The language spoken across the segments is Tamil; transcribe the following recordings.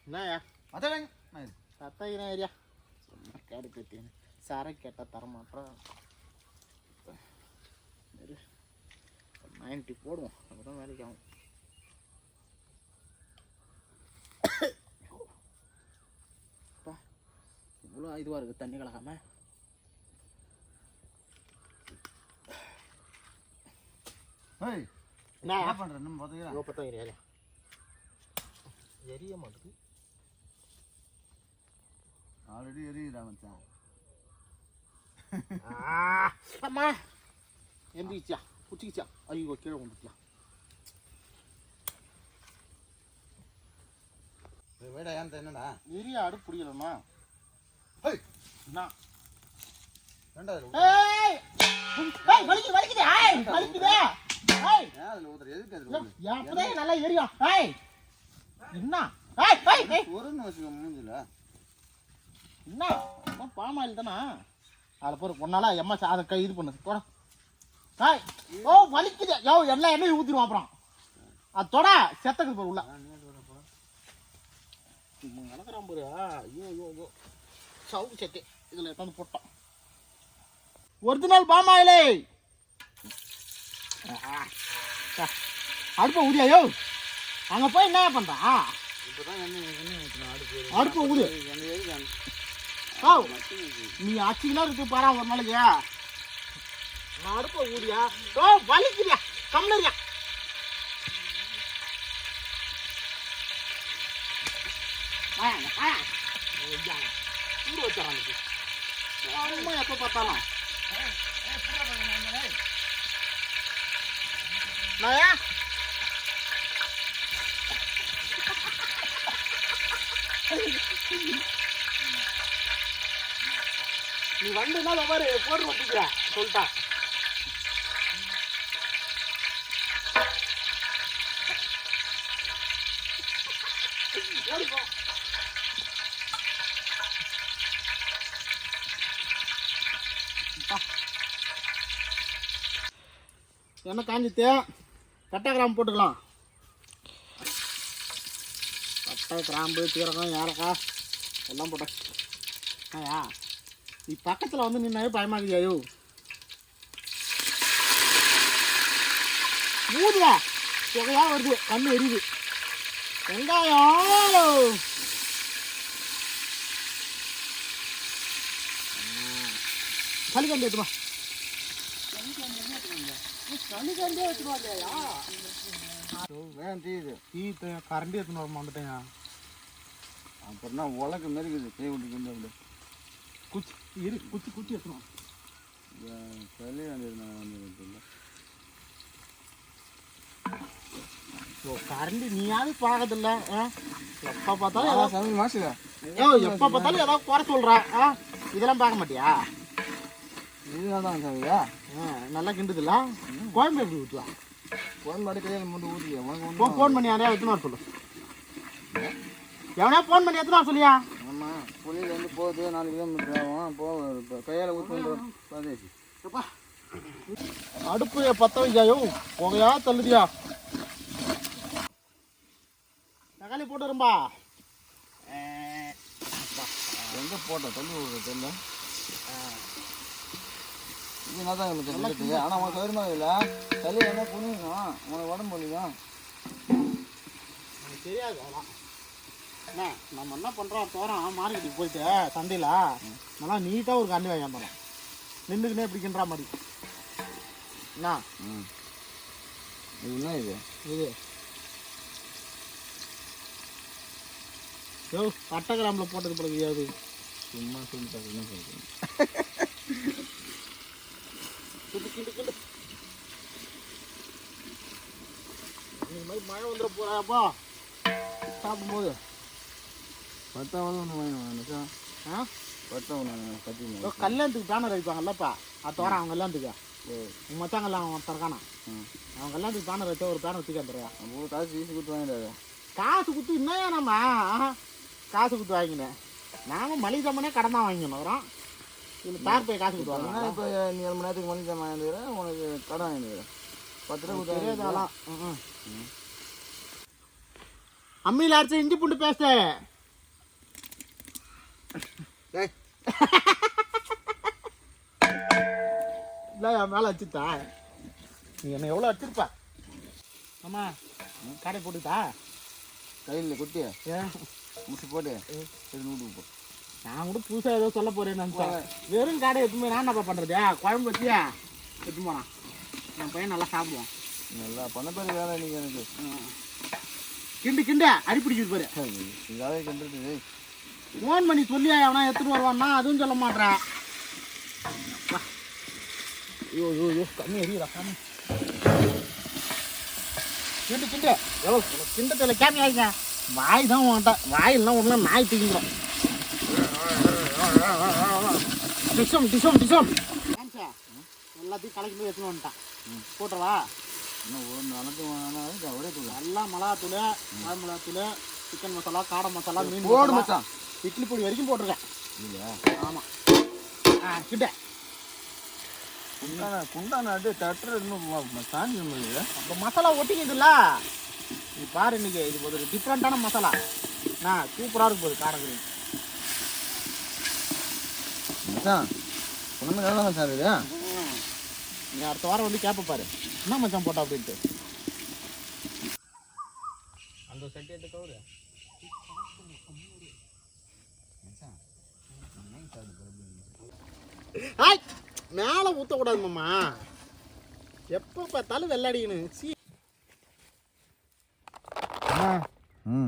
என்னயா அதான் சத்தாயிரம் ஏரியா சும்மா கேடு கட்டின்னு சாரை கேட்டால் தரமாட்டோம் 90 போடுவோம் அப்பதான் வேலைக்கு ஆகும். இவ்வளோ இதுவாக இருக்குது தண்ணி கலக்காம. என்ன பண்ணுறேன் பார்த்தா ஏரியா எரிய மாட்டேது. ஆல்ரெடி எரியுதா மச்சான். அம்மா எந்திரிச்சா குச்சிக்கிச்சா. ஐயோ கீழே கொண்டுட்டியா. வேடா ஏன் என்னடா எரிய அடுப்பு பிடிக்கலண்ணா. என்ன ரெண்டாவது நல்லா எரியும். என்ன ஒருன்னு வச்சுக்க மூஞ்சில என்ன பாமாயில் தானா அதை போற பொண்ணால எம்மா அதை இது பண்ணுது போட. ஓ வலிக்குது. யோ எல்லாம் எண்ணெய் ஊத்திடுவோம் அப்புறம் அது தொட செத்தக்குது போற உள்ள நடக்கிறான் பாரு. ஐயோ ஐயோ ஐயோ சவு செத்து இதில் எடுத்து போட்டோம். ஒரிஜினல் பாமாயிலே அடுப்பை ஊதியா. அங்கே போய் என்ன பண்ணுறா அடுப்பை ஊது. நீ அச்சுலாம் இருக்கு பாரா ஒரு நாளைக்கு. நான் அடுப்பை ஊதியா. ஓ வலிக்குதியா கம்லரியா. ஊற வச்சாரான் அம்மா எப்போ பார்த்தாலும் நீ வண்டுனால மாதிரி போட்டு வச்சுக்கிற சொல்லிட்டா. ஓடிப்போ என்ன காஞ்சித்து பட்டை கிராம்பு போட்டுக்கலாம். பட்டை கிராம்பு சீரகம் ஏலக்காய் எல்லாம் போட்டேன். ஆயா நீ பக்கத்தில் வந்து நின்னாவே பயமாக்குதியாயோ. ஊதுவா புகையா வருது கண்ணு எரியுது. வெங்காயம் சளிக்கண்டி எடுத்துமா. சளிக்கண்டே எடுத்துருவாங்கயா. கரண்டி எடுத்துன்னு வர மாட்டேங்க. அப்புறம்னா உலக்கு மாரி இருக்குது. கை விட்டு அப்படி குச்சி இரு குச்சி குச்சி எடுத்துருவோம். சளி வந்துருந்தேன். கரண்டி நீயாவது பார்க்கறதில்ல. எப்போ பார்த்தாலும் சமையல் மாசுல எப்போ பார்த்தாலும் ஏதாவது குறை சொல்கிறா. இதெல்லாம் பார்க்க மாட்டியா. இதுதான் தான் சாமியா நல்லா கிண்டுதுல்ல. குழம்பு எப்படி ஊற்றுவா. குழம்பாடு கையில் மட்டும் ஊற்றி ஃபோன் பண்ணி யாரையா எத்தனை வர சொல்லு. எவனா ஃபோன் பண்ணி எத்தனை வர சொல்லியா. ஆமாம் புளியில் வந்து போகுது 4 கிலோமீட்டர் ஆகும். இப்போ கையால் ஊற்று பிரதேசி. அடுப்பு பற்ற வைக்காயோ புகையா தள்ளுதியா. தக்காளி போட்டு வரும்பா. எங்கே போட்டோம் தள்ளி விடுறது தெரியல. இது என்ன தான் எங்களுக்கு தெரிஞ்சுட்டு. ஆனால் உனக்கு வருமா இல்லை சளி என்ன புனியணும் உனக்கு உடம்பு வலிக்கும். எனக்கு தெரியாது அதெல்லாம். என்ன நம்ம என்ன பண்ணுறோம் போகிறோம் மார்க்கெட்டுக்கு போயிட்டு சந்தையில் நல்லா நீட்டாக ஒரு கண்ணி வாங்கி போகிறோம். நின்றுக்குன்னே பிடிக்கின்ற மாதிரி. என்ன இது என்ன இது இது யோ பட்டை கிராம்பில் போட்டது பிறகு சும்மா சொல்லிட்டாங்க. என்ன சொல்றீங்க. இந்த மாதிரி மழை வந்துட போறாப்பா சாப்பிடும்போது. பட்டா ஒன்று வாங்கினா பட்டா ஒன்று கட்டி கல்யாணத்துக்கு பேனர் வைப்பாங்கல்லப்பா. அது வர அவங்க கல்யாணத்துக்கு மச்சாங்கல்லாம் தரக்கானா. அவங்க கல்யாணத்துக்கு பேனர் வச்சா ஒரு பேனர் வச்சுக்க தரையா. நம்ம காசு வீசி கொடுத்து வாங்கிடாது. காசு கொடுத்து என்னையா நம்ம காசு கொடுத்து வாங்கினேன். நாங்கள் மளிகை சாமானே கடன் தான் வாங்கிக்கணும் வரோம். இதில் பேர் போய் காசு கொடுத்து வாங்க. இப்போ நீ 7 மணி நேரத்துக்கு மளிகை சாமான் வாங்கிடுறேன். உனக்கு கடன் வாங்கிடுறேன் 10 ரூபா கொடுத்து தெரியாதாலாம். அம்மியில் அரைச்ச இஞ்சி பூண்டு பேஸ்ட்டு டேய் இல்லை என் மேலே வச்சுட்டா நீ என்ன எவ்வளோ வச்சிருப்பா ஆமா கடை போட்டுட்டா கையில் கொட்டி ஏன் முடிச்சு போட்டு சரி நூட்டுக்கு போ. நான் கூட புதுசாக ஏதோ சொல்ல போறேன்னு வெறும் கடை எடுத்துமே நான் என்னப்பா பண்ணுறது குழம்பு வச்சியா எடுத்து போனான் என் பையன் நல்லா சாப்பிடுவான். நல்லா பண்ண பேர் வேலை நீங்கள் எனக்கு கிண்டு கிண்டு அடிப்பிடிக்குது பாரு இதாவே கண்டுட்டு ஃபோன் பண்ணி சொல்லியா எவனா எடுத்துட்டு வருவான்னா அதுவும் சொல்ல மாட்டேன். ஐயோ ஐயோ ஐயோ கம்மி எரியுதா சாமி கிண்டு கிண்டு எவ்வளோ கிண்டத்தில் கேமி ஆகிங்க வாய் தான் உன்கிட்ட வாயில்லாம் ஒன்றா நாய் தூக்கிடும். டிஷம் டிஷம் டிஷம் எல்லாத்தையும் கலக்கி போய் எடுத்துன்னு வந்துட்டான் போட்டுறவா இன்னும் ஒரு நாளைக்கு அவரே தூங்க நல்லா மிளகாத்தூள் மழை மிளகாத்தூள் சிக்கன் மசாலா காடை மசாலா மீன் போடு மசாலா, மச்சான். இட்லி பொடி வரைக்கும் போட்டிருக்கேன். இல்லையா ஆமாம் கிட்ட குண்டான அப்படியே தட்டுற இன்னும் சாஞ்சி முடியுது. அப்போ மசாலா ஒட்டிக்கிதுல்ல நீ பாரு இன்னைக்கு இது ஒரு டிஃப்ரெண்ட்டான மசாலா சூப்பராக இருக்கும் போது காரக்குடி. மச்சான் ஒன்றுமே நல்லா மச்சான் இருக்குது. நீ அடுத்த வாரம் வந்து கேட்ப பாரு என்ன மச்சான் போட்டா அப்படின்ட்டு. அந்த சட்டி எடுத்து கவுரு மேலே ஊற்றக்கூடாது மாமா எப்போ பார்த்தாலும் வெள்ளாடிக்கணும்.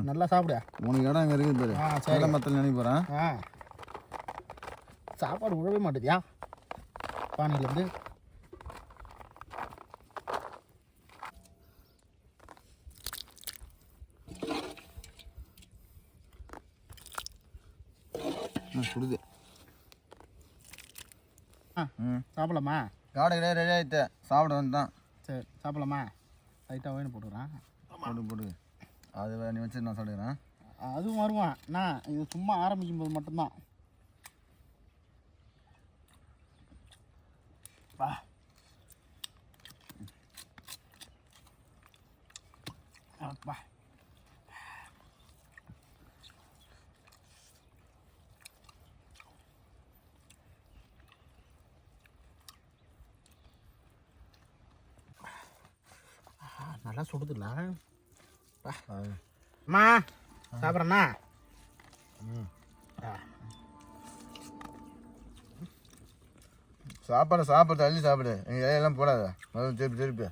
நல்லா சாப்பிட உனக்கு இடம் அங்கே இருக்குது பேர் சேலம் மத்தில் நினைக்க போகிறேன். சாப்பாடு விழவே மாட்டேதியா பானையிலேருந்து. சுடுது. சாப்பிடலாமா? காடை கிடையாது ரெடி ஆகிட்டு சாப்பிட வந்து தான். சரி சாப்பிடலாமா? லைட்டாக வேணும் போட்டுக்கிறேன். போட்டு அது நீ வச்சு நான் சாப்பிடுக்கிறேன். அதுவும் வருவான் நான் இது சும்மா ஆரம்பிக்கும் போது மட்டும்தான். வா வா நல்லா சுடுதுல்ல. அம்மா சாப்பிட்றேண்ணா. சாப்பாடு அள்ளி சாப்பிடு. நீங்கள் இலையெல்லாம் போடாத திருப்பி திருப்பி.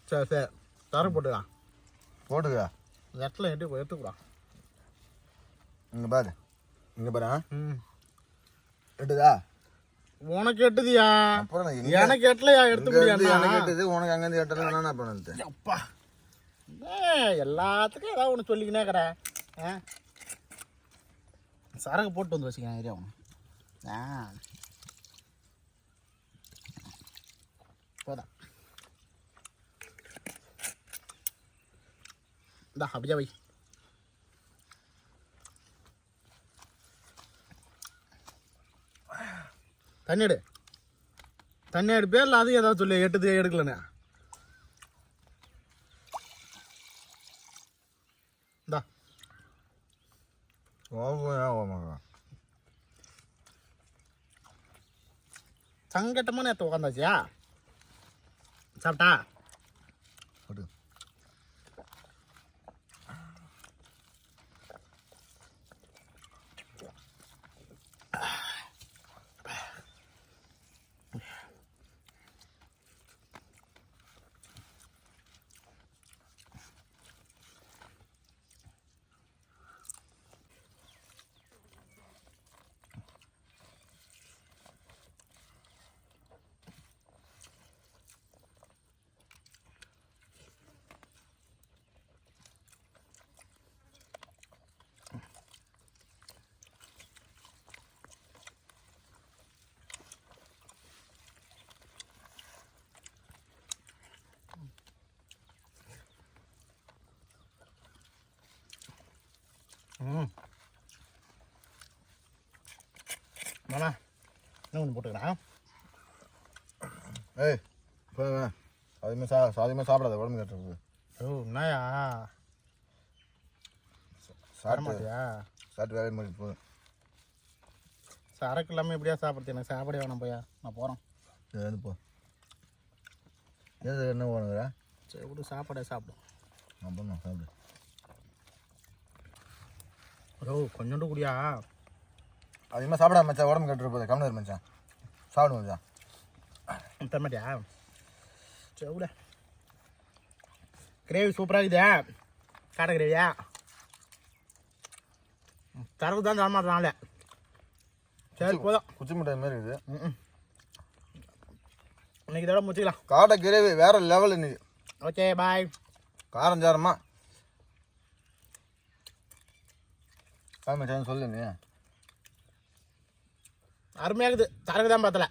சரி சரி தர போட்டுக்கலாம் போட்டுக்கா இடத்துல எடுத்துக்கூடா. இங்கே பாரு எட்டுதா உனக்கு எட்டுதியா? அப்புறம் எனக்கு எட்டலையா? எடுத்து முடியாது. எனக்கு எட்டுது உனக்கு அங்கேருந்து எட்டல என்ன பண்ணுறது? அப்பா எல்லாத்துக்கும் ஏதாவது ஒன்று சொல்லிக்கினே கடை சரக்கு போட்டு வந்து வச்சுக்கிறேன் ஏரியா ஒன்று. போதா இந்தா அப்படியே வை. தண்ணி எடு பேரில் அது ஏதாவது சொல்லி எட்டுது எடுக்கலண்ணே. இந்தா சங்கட்டமான நேற்று உட்காந்தாச்சியா? சாப்பிட்டா மாமா என்ன ஒன்று போட்டுக்கிறேன். ஏய் அதுமாதிரி சாப்பிடாத உடம்பு கட்டுறது. என்னயா சாப்பிட்டு வேலையை முடிச்சு போதும். சரக்கு இல்லாமல் எப்படியா சாப்பிடுறது? எனக்கு சாப்பாடே வேணாம் போயா, நான் போகிறேன். சரி போ. எது என்ன போனுங்கிற? சரி விடு, சாப்பாடே சாப்பிடும். நான் பண்ணோம் சாப்பிடு. கொஞ்சோண்டு குடியா. அதிகமாக சாப்பிடாம மச்சான், உடம்பு கட்டுரு போகுது. கம்மியாக மச்சான், சாப்பிடு மச்சான். தரமாட்டியா? சரி விட. கிரேவி சூப்பராக இருக்குதா? காடை கிரேவியா? தரவு தான் தரமாட்டானால. சரி போதும். குச்சி மிட்டாய் மாதிரி இருக்குது. இன்னைக்கு இதோட முடிச்சுக்கலாம். காடை கிரேவி வேற லெவல் இன்னைக்கு. Okay bye. காரம் சாரமா மச்சான் சொல்லு நீ. அருமையாகுது. தரகு தான் பார்த்தல.